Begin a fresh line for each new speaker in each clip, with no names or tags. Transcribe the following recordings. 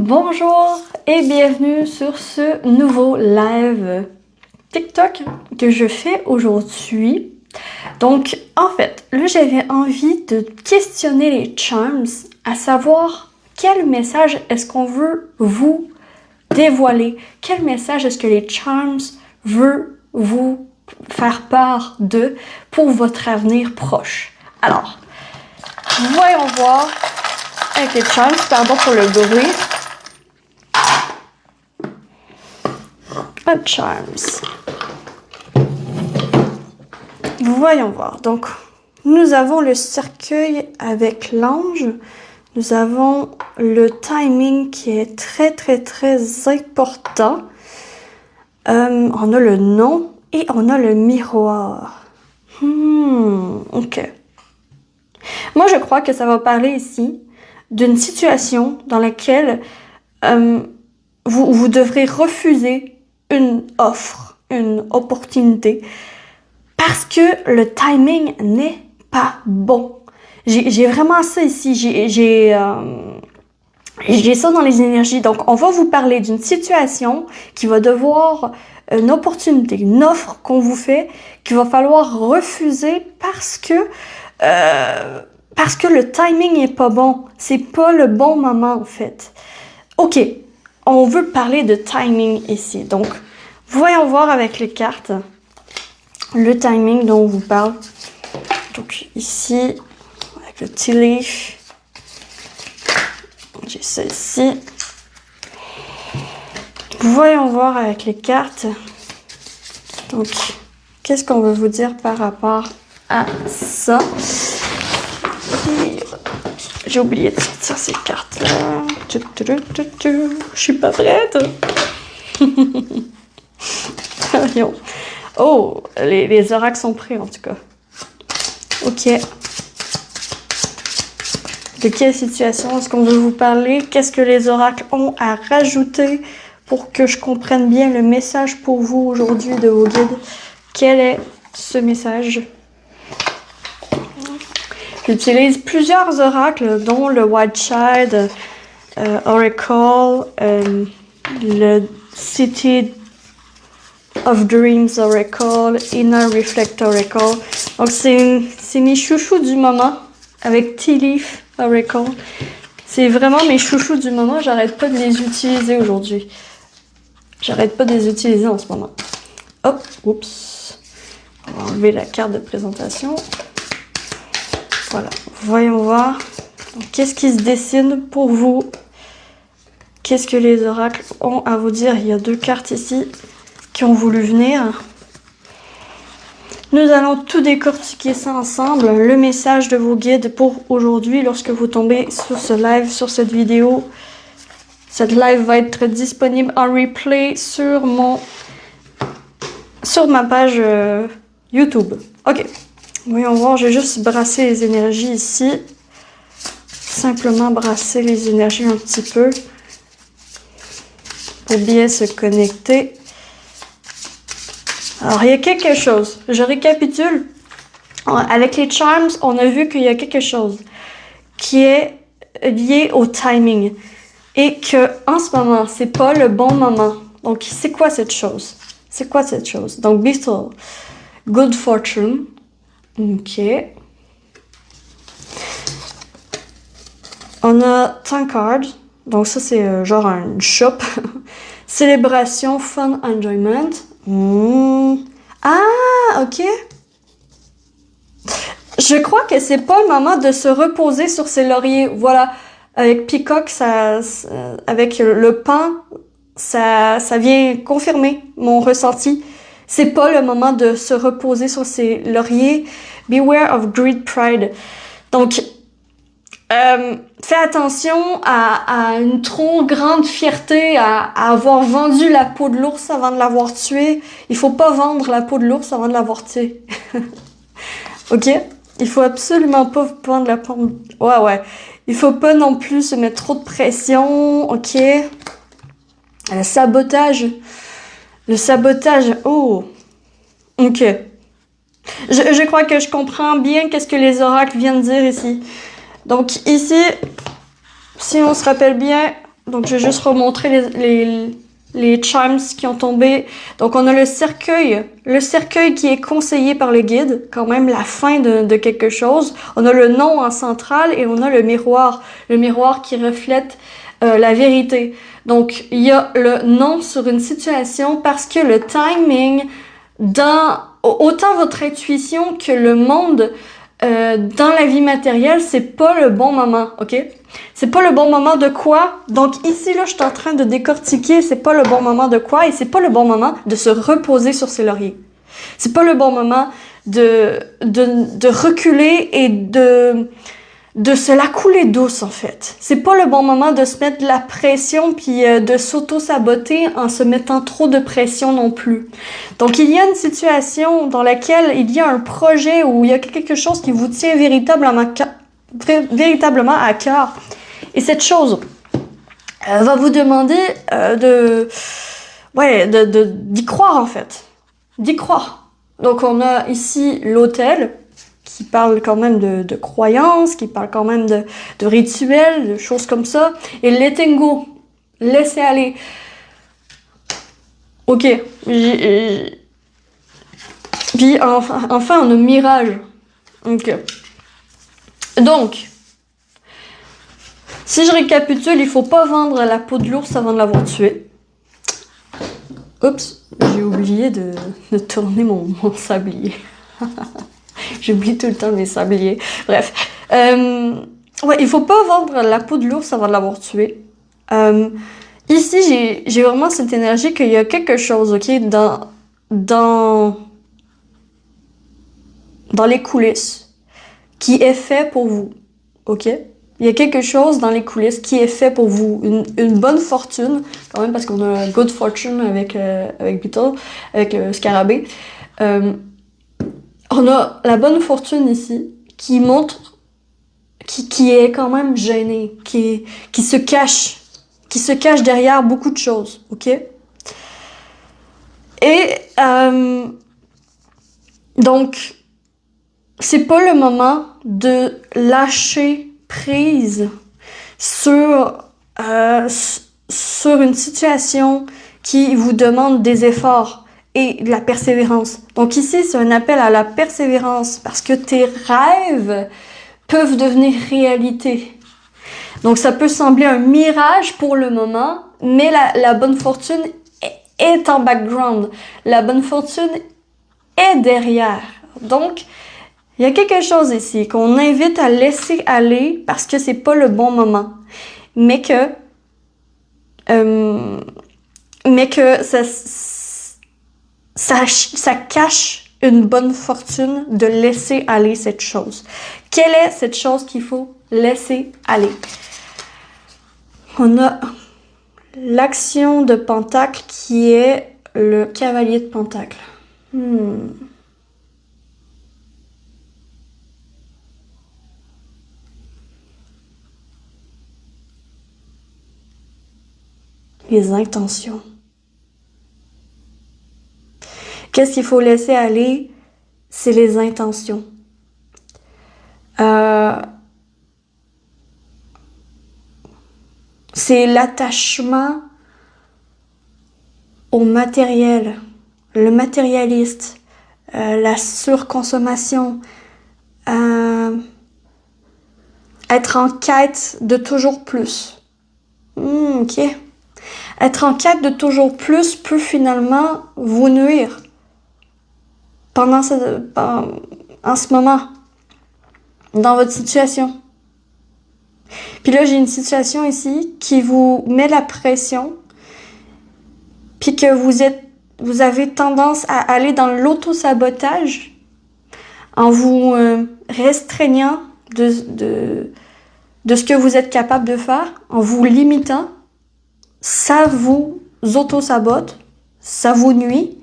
Bonjour et bienvenue sur ce nouveau live TikTok que je fais aujourd'hui. Donc en fait, là j'avais envie de questionner les charms, à savoir quel message est-ce qu'on veut vous dévoiler, quel message est-ce que les charms veulent vous faire part de pour votre avenir proche. Alors, voyons voir avec les charms, pardon pour le bruit. Charms. Voyons voir. Donc, nous avons le cercueil avec l'ange. Nous avons le timing qui est très important. On a le nom et on a le miroir. Ok. Moi, je crois que ça va parler ici d'une situation dans laquelle vous devrez refuser une offre, une opportunité, parce que le timing n'est pas bon. J'ai vraiment ça ici, j'ai ça dans les énergies. Donc, on va vous parler d'une situation qui va devoir une opportunité, une offre qu'on vous fait, qu'il va falloir refuser parce que le timing est pas bon. C'est pas le bon moment, en fait. Ok, on veut parler de timing ici. Donc, voyons voir avec les cartes le timing dont on vous parle. Donc, ici, avec le tea leaf, j'ai ça ici. Voyons voir avec les cartes. Donc, qu'est-ce qu'on veut vous dire par rapport à ça? J'ai oublié de sortir ces cartes-là. Je suis pas prête. Oh, les oracles sont prêts en tout cas. Ok. De quelle situation est-ce qu'on veut vous parler? Qu'est-ce que les oracles ont à rajouter pour que je comprenne bien le message pour vous aujourd'hui de vos guides? Quel est ce message? J'utilise plusieurs oracles, dont le White Child, Oracle, le City of Dreams Oracle, Inner Reflect Oracle. Donc c'est mes chouchous du moment avec Tea Leaf Oracle. C'est vraiment mes chouchous du moment. J'arrête pas de les utiliser aujourd'hui. J'arrête pas de les utiliser en ce moment. Hop, oups. On va enlever la carte de présentation. Voilà, voyons voir. Qu'est-ce qui se dessine pour vous? Qu'est-ce que les oracles ont à vous dire? Il y a deux cartes ici qui ont voulu venir. Nous allons tout décortiquer ça ensemble. Le message de vos guides pour aujourd'hui, lorsque vous tombez sur ce live, sur cette vidéo. Cette live va être disponible en replay sur ma page YouTube. Ok. Voyons voir, je vais juste brasser les énergies ici. Simplement brasser les énergies un petit peu pour bien se connecter. Alors, il y a quelque chose. Je récapitule. Avec les charms, on a vu qu'il y a quelque chose qui est lié au timing et que en ce moment, c'est pas le bon moment. Donc, c'est quoi cette chose? C'est quoi cette chose? Donc, Beetle, Good Fortune. Ok. On a Tankard. Donc ça, c'est genre une shop. Célébration, Fun, Enjoyment. Ah, ok. Je crois que c'est pas le moment de se reposer sur ses lauriers. Voilà. Avec Peacock, avec le pan, ça vient confirmer mon ressenti. C'est pas le moment de se reposer sur ses lauriers. Beware of greed pride. Donc, fais attention à une trop grande fierté, à avoir vendu la peau de l'ours avant de l'avoir tué. Il faut pas vendre la peau de l'ours avant de l'avoir tué. Ok? Il faut absolument pas vendre la peau. Ouais. Il faut pas non plus se mettre trop de pression. Ok? Le sabotage. Le sabotage. Oh! Ok. Je crois que je comprends bien qu'est-ce que les oracles viennent dire ici. Donc ici, si on se rappelle bien, Donc, je vais juste remontrer les chimes qui ont tombé. Donc, on a le cercueil qui est conseillé par le guide, quand même la fin de quelque chose. On a le nom en centrale et on a le miroir qui reflète la vérité. Donc, il y a le nom sur une situation parce que le timing dans autant votre intuition que le monde dans la vie matérielle, c'est pas le bon moment, ok? C'est pas le bon moment de quoi? Donc ici, là, je suis en train de décortiquer, c'est pas le bon moment de quoi? Et c'est pas le bon moment de se reposer sur ses lauriers. C'est pas le bon moment de reculer et de se la couler douce, en fait. C'est pas le bon moment de se mettre de la pression puis de s'auto-saboter en se mettant trop de pression non plus. Donc, il y a une situation dans laquelle il y a un projet ou il y a quelque chose qui vous tient véritablement à cœur. Et cette chose va vous demander d'y croire, en fait. D'y croire. Donc, on a ici l'autel, qui parle quand même de croyances, qui parle quand même de rituels, de choses comme ça. Et letting go, laisser aller. Ok. Puis enfin, on a mirage. Ok. Donc, si je récapitule, il faut pas vendre la peau de l'ours avant de l'avoir tué. Oups, j'ai oublié de tourner mon sablier. J'oublie tout le temps mes sabliers. Bref. Ouais, il faut pas vendre la peau de l'ours avant de l'avoir tué. Ici, j'ai vraiment cette énergie qu'il y a quelque chose, ok, dans les coulisses qui est fait pour vous, ok? Il y a quelque chose dans les coulisses qui est fait pour vous. Une bonne fortune, quand même, parce qu'on a good fortune avec Beetle, avec le scarabée. On a la bonne fortune ici qui montre, qui est quand même gêné, qui se cache derrière beaucoup de choses, ok? Et donc, c'est pas le moment de lâcher prise sur une situation qui vous demande des efforts et de la persévérance. Donc ici, c'est un appel à la persévérance parce que tes rêves peuvent devenir réalité. Donc ça peut sembler un mirage pour le moment, mais la bonne fortune est en background. La bonne fortune est derrière. Donc, il y a quelque chose ici qu'on invite à laisser aller parce que c'est pas le bon moment. Mais que ça cache une bonne fortune de laisser aller cette chose. Quelle est cette chose qu'il faut laisser aller? On a l'action de Pentacle qui est le cavalier de Pentacle. Les intentions. Qu'est-ce qu'il faut laisser aller? C'est les intentions. C'est l'attachement au matériel, le matérialiste, la surconsommation, être en quête de toujours plus. Ok. Être en quête de toujours plus peut finalement vous nuire en ce moment, dans votre situation. Puis là, j'ai une situation ici qui vous met la pression, puis que vous avez tendance à aller dans l'auto-sabotage en vous restreignant de ce que vous êtes capable de faire, en vous limitant. Ça vous auto-sabote, ça vous nuit.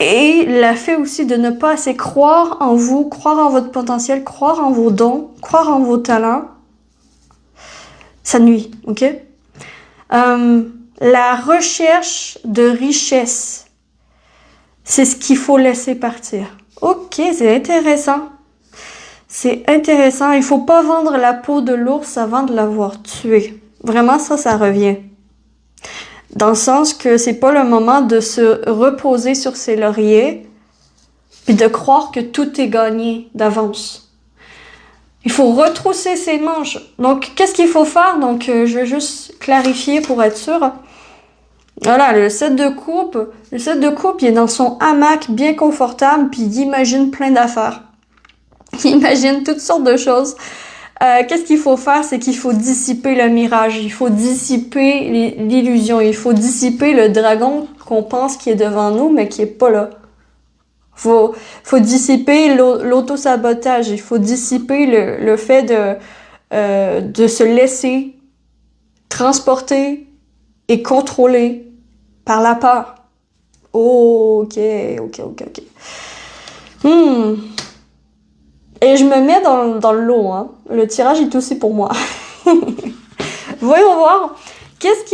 Et le fait aussi de ne pas assez croire en vous, croire en votre potentiel, croire en vos dons, croire en vos talents, ça nuit, ok? La recherche de richesse, c'est ce qu'il faut laisser partir. Ok, c'est intéressant. C'est intéressant. Il faut pas vendre la peau de l'ours avant de l'avoir tué. Vraiment, ça revient. Dans le sens que c'est pas le moment de se reposer sur ses lauriers puis de croire que tout est gagné d'avance. Il faut retrousser ses manches. Donc, qu'est-ce qu'il faut faire? Donc, je vais juste clarifier pour être sûr. Voilà, le set de coupe, il est dans son hamac bien confortable puis il imagine plein d'affaires. Il imagine toutes sortes de choses. Qu'est-ce qu'il faut faire? C'est qu'il faut dissiper le mirage, il faut dissiper l'illusion, il faut dissiper le dragon qu'on pense qui est devant nous, mais qui est pas là. Faut dissiper l'auto-sabotage, il faut dissiper le fait de se laisser transporter et contrôler par la peur. Oh, ok. Et je me mets dans le lot, hein. Le tirage est aussi pour moi. Voyons voir. Qu'est-ce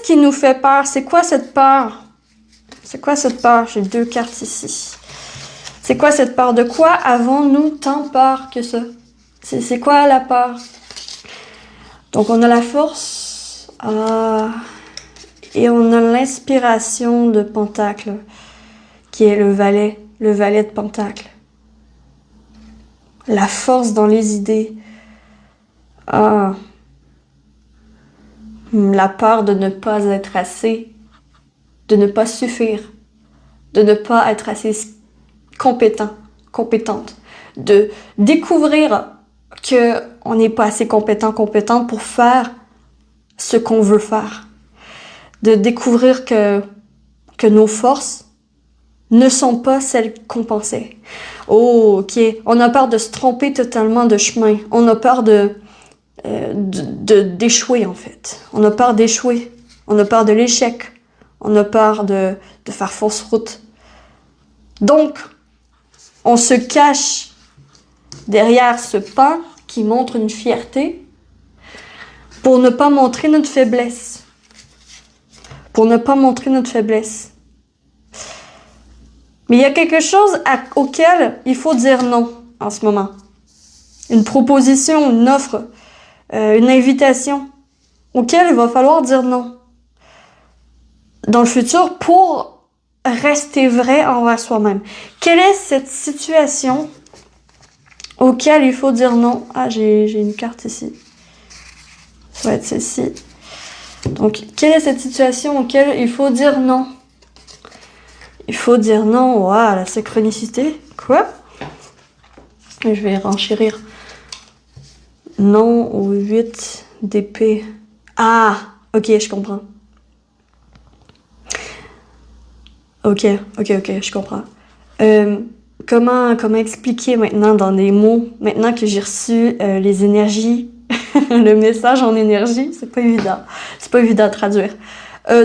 qui nous fait peur? C'est quoi cette peur? J'ai 2 cartes ici. C'est quoi cette peur? De quoi avons-nous tant peur que ça? C'est quoi la peur? Donc, on a la force. Et on a l'inspiration de Pentacle, qui est le valet de Pentacle. La force dans les idées. La peur de ne pas être assez, de ne pas suffire, de ne pas être assez compétente, de découvrir que on n'est pas assez compétente pour faire ce qu'on veut faire. De découvrir que nos forces ne sont pas celles qu'on pensait. Oh, ok. On a peur de se tromper totalement de chemin. On a peur d'échouer, en fait. On a peur d'échouer. On a peur de l'échec. On a peur de faire fausse route. Donc, on se cache derrière ce pas qui montre une fierté pour ne pas montrer notre faiblesse. Mais il y a quelque chose auquel il faut dire non en ce moment. Une proposition, une offre, une invitation auquel il va falloir dire non. Dans le futur, pour rester vrai envers soi-même. Quelle est cette situation auquel il faut dire non? Ah, j'ai une carte ici. Ça va être celle-ci. Donc, quelle est cette situation auquel il faut dire non? Il faut dire non à la synchronicité. Quoi? Je vais renchérir. Non au 8 d'épée. Ah, ok, je comprends. Ok, je comprends. Comment expliquer maintenant dans des mots, maintenant que j'ai reçu les énergies, le message en énergie, c'est pas évident. C'est pas évident à traduire.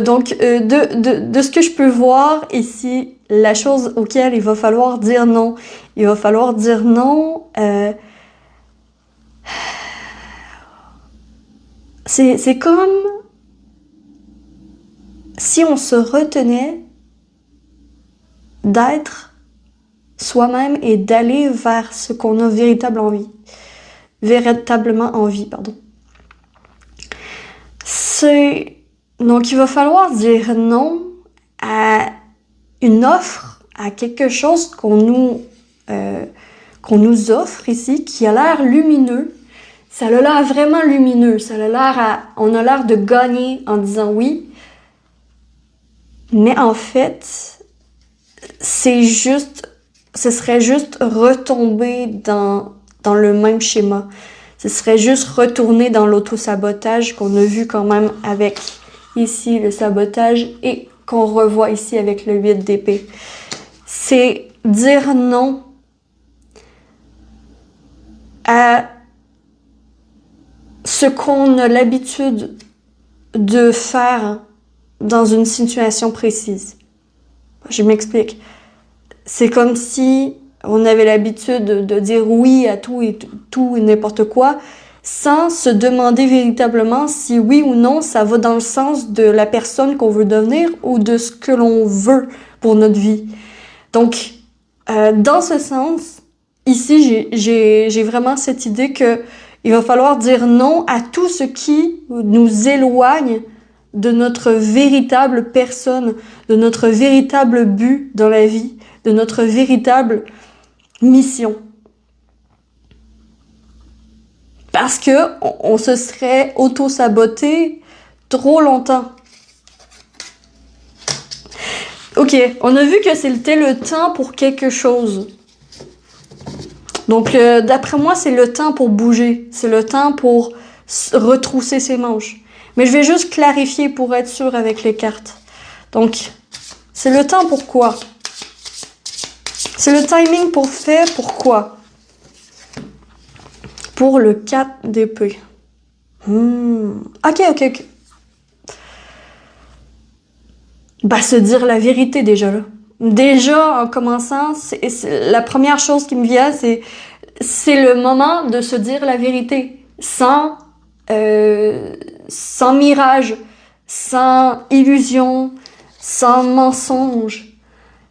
Donc, de ce que je peux voir ici, la chose auquel il va falloir dire non. Il va falloir dire non. C'est comme si on se retenait d'être soi-même et d'aller vers ce qu'on a véritablement envie, pardon. Donc, il va falloir dire non à une offre, à quelque chose qu'on nous offre ici, qui a l'air lumineux. Ça a l'air vraiment lumineux. On a l'air de gagner en disant oui. Mais en fait, ce serait juste retomber dans le même schéma. Ce serait juste retourner dans l'auto-sabotage qu'on a vu quand même avec ici le sabotage et qu'on revoit ici avec le 8 d'épée. C'est dire non à ce qu'on a l'habitude de faire dans une situation précise. Je m'explique. C'est comme si on avait l'habitude de dire oui à tout et n'importe quoi, sans se demander véritablement si oui ou non ça va dans le sens de la personne qu'on veut devenir ou de ce que l'on veut pour notre vie. Donc, dans ce sens, ici, j'ai vraiment cette idée que il va falloir dire non à tout ce qui nous éloigne de notre véritable personne, de notre véritable but dans la vie, de notre véritable mission. Parce que on se serait auto-saboté trop longtemps. Ok, on a vu que c'était le temps pour quelque chose. Donc, d'après moi, c'est le temps pour bouger. C'est le temps pour retrousser ses manches. Mais je vais juste clarifier pour être sûr avec les cartes. Donc, c'est le temps pour quoi? C'est le timing pour faire pourquoi? Pour le 4 d'épée. Ok. Bah, se dire la vérité déjà, là. Déjà, en commençant, la première chose qui me vient, c'est le moment de se dire la vérité. Sans mirage, sans illusion, sans mensonge.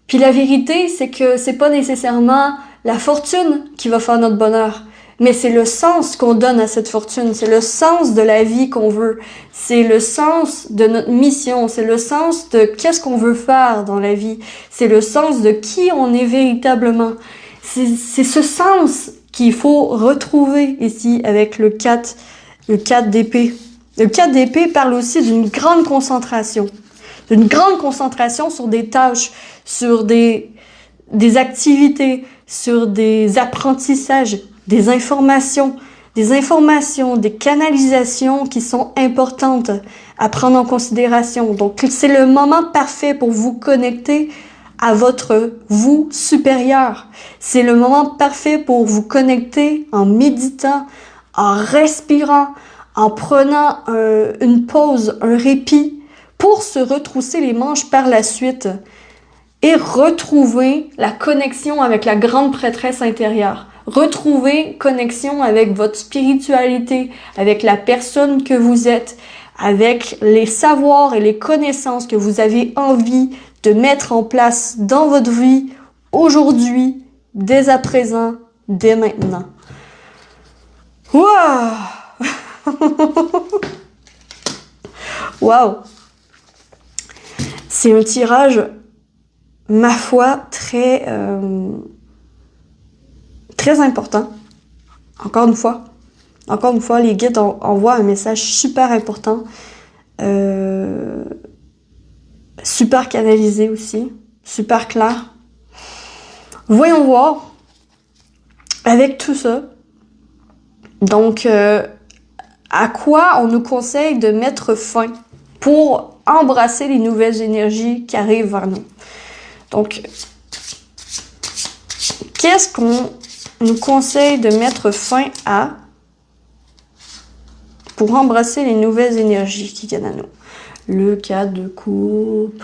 Puis la vérité, c'est que c'est pas nécessairement la fortune qui va faire notre bonheur, mais c'est le sens qu'on donne à cette fortune, c'est le sens de la vie qu'on veut, c'est le sens de notre mission, c'est le sens de qu'est-ce qu'on veut faire dans la vie, c'est le sens de qui on est véritablement. C'est ce sens qu'il faut retrouver ici avec le 4 d'épée. Le 4 d'épée parle aussi d'une grande concentration sur des tâches, sur des activités, sur des apprentissages, des informations, des canalisations qui sont importantes à prendre en considération. Donc, c'est le moment parfait pour vous connecter à votre vous supérieur. C'est le moment parfait pour vous connecter en méditant, en respirant, en prenant une pause, un répit, pour se retrousser les manches par la suite et retrouver la connexion avec la grande prêtresse intérieure. Retrouver connexion avec votre spiritualité, avec la personne que vous êtes, avec les savoirs et les connaissances que vous avez envie de mettre en place dans votre vie aujourd'hui, dès à présent, dès maintenant. Wow! Wow! C'est un tirage, ma foi, très important. Encore une fois, les guides envoient un message super important, super canalisé aussi, super clair. Voyons voir, avec tout ça, donc, à quoi on nous conseille de mettre fin pour embrasser les nouvelles énergies qui arrivent vers nous. Donc, qu'est-ce qu'on nous conseille de mettre fin à pour embrasser les nouvelles énergies qui viennent à nous? Le 4 de coupe.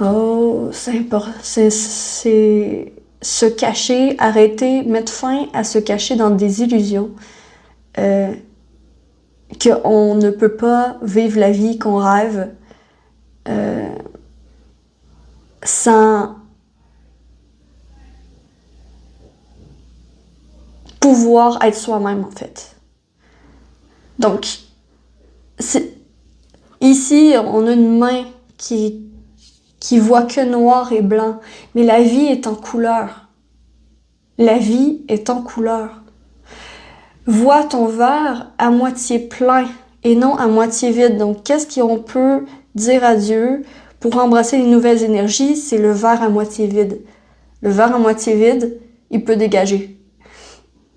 Oh, c'est important. C'est se cacher, arrêter, mettre fin à se cacher dans des illusions. Qu'on ne peut pas vivre la vie qu'on rêve sans pouvoir être soi-même, en fait. Donc, ici, on a une main qui voit que noir et blanc, mais la vie est en couleur. La vie est en couleur. Vois ton verre à moitié plein et non à moitié vide. Donc, qu'est-ce qu'on peut dire à Dieu pour embrasser les nouvelles énergies? C'est le verre à moitié vide. Le verre à moitié vide, il peut dégager.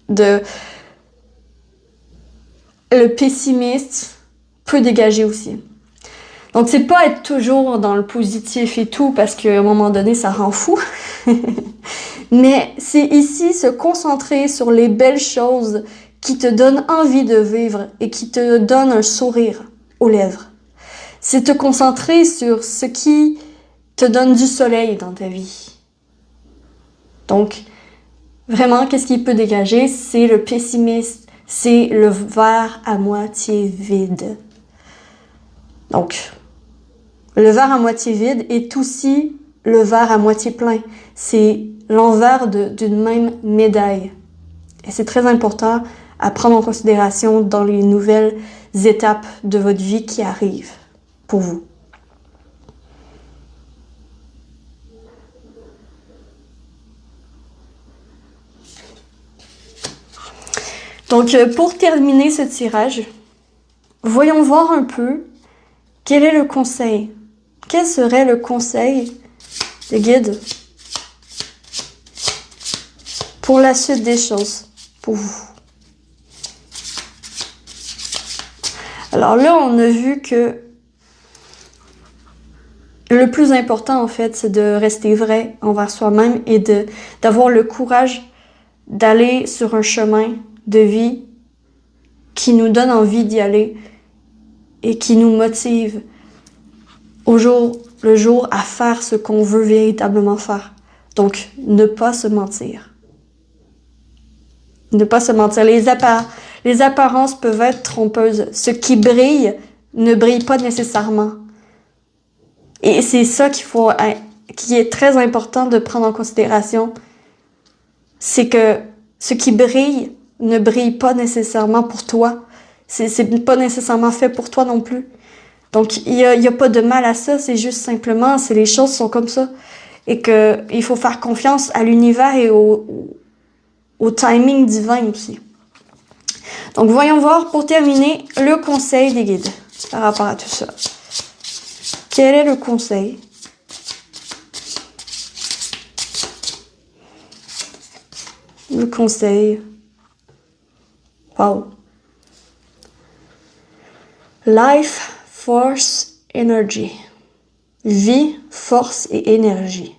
Le pessimiste peut dégager aussi. Donc, c'est pas être toujours dans le positif et tout, parce qu'à un moment donné, ça rend fou. Mais c'est ici se concentrer sur les belles choses qui te donnent envie de vivre et qui te donnent un sourire aux lèvres. C'est te concentrer sur ce qui te donne du soleil dans ta vie. Donc, vraiment, qu'est-ce qui peut dégager? C'est le pessimiste, c'est le verre à moitié vide. Donc, le verre à moitié vide est aussi le verre à moitié plein. C'est l'envers d'une même médaille. Et c'est très important à prendre en considération dans les nouvelles étapes de votre vie qui arrivent pour vous. Donc, pour terminer ce tirage, voyons voir un peu quel est le conseil. Quel serait le conseil des guides pour la suite des choses, pour vous? Alors là, on a vu que le plus important, en fait, c'est de rester vrai envers soi-même et d'avoir le courage d'aller sur un chemin de vie qui nous donne envie d'y aller et qui nous motive le jour à faire ce qu'on veut véritablement faire. Donc, ne pas se mentir. Ne pas se mentir. Les apparences peuvent être trompeuses. Ce qui brille ne brille pas nécessairement. Et c'est ça qui est très important de prendre en considération. C'est que ce qui brille ne brille pas nécessairement pour toi. C'est pas nécessairement fait pour toi non plus. Donc, il y a pas de mal à ça. C'est juste simplement, les choses sont comme ça. Et que il faut faire confiance à l'univers et au timing divin aussi. Donc, voyons voir pour terminer le conseil des guides par rapport à tout ça. Quel est le conseil? Le conseil. Wow. Life, force, energy. Vie, force et énergie.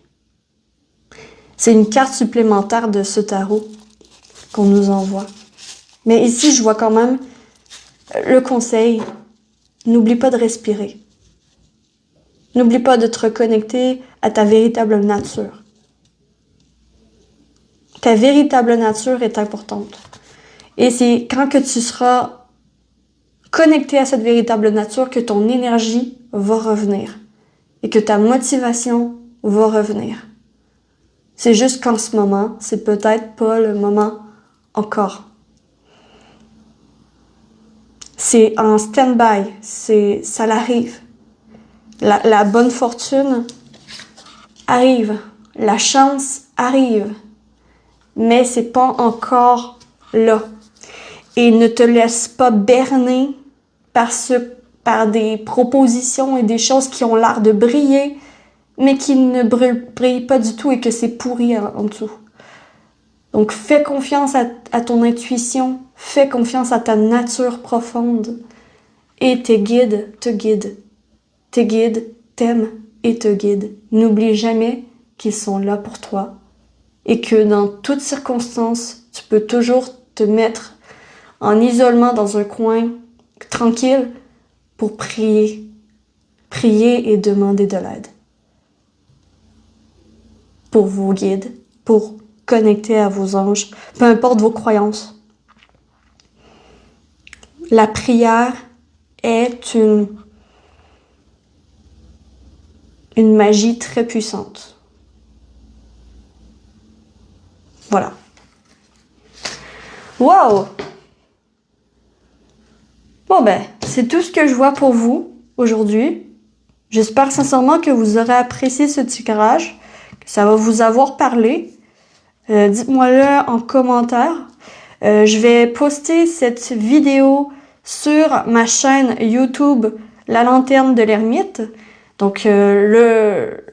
C'est une carte supplémentaire de ce tarot qu'on nous envoie. Mais ici, je vois quand même le conseil. N'oublie pas de respirer. N'oublie pas de te reconnecter à ta véritable nature. Ta véritable nature est importante. Et c'est quand que tu seras connecté à cette véritable nature que ton énergie va revenir. Et que ta motivation va revenir. C'est juste qu'en ce moment, c'est peut-être pas le moment encore. C'est en stand-by, ça l'arrive. La bonne fortune arrive, la chance arrive, mais c'est pas encore là. Et ne te laisse pas berner par des propositions et des choses qui ont l'air de briller, mais qui ne brillent pas du tout et que c'est pourri en dessous. Donc, fais confiance à ton intuition, fais confiance à ta nature profonde et tes guides te guident. Tes guides t'aiment et te guident. N'oublie jamais qu'ils sont là pour toi et que dans toutes circonstances, tu peux toujours te mettre en isolement dans un coin tranquille pour prier. Prier et demander de l'aide. Pour vos guides, pour connecter à vos anges, peu importe vos croyances. La prière est une magie très puissante. Voilà. Wow! Bon ben, c'est tout ce que je vois pour vous aujourd'hui. J'espère sincèrement que vous aurez apprécié ce tirage, que ça va vous avoir parlé. Dites-moi-le en commentaire. Je vais poster cette vidéo sur ma chaîne YouTube La Lanterne de l'Ermite. Donc le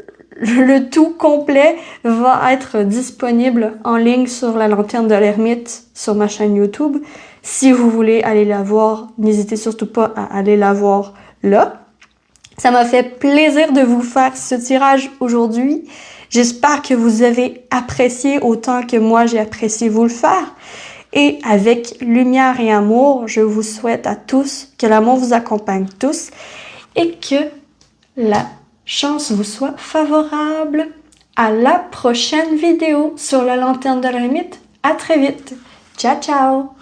tout complet va être disponible en ligne sur La Lanterne de l'Ermite sur ma chaîne YouTube. Si vous voulez aller la voir, n'hésitez surtout pas à aller la voir là. Ça m'a fait plaisir de vous faire ce tirage aujourd'hui. J'espère que vous avez apprécié autant que moi j'ai apprécié vous le faire. Et avec lumière et amour, je vous souhaite à tous que l'amour vous accompagne tous et que la chance vous soit favorable. À la prochaine vidéo sur La Lanterne de l'Ermite. À très vite. Ciao, ciao!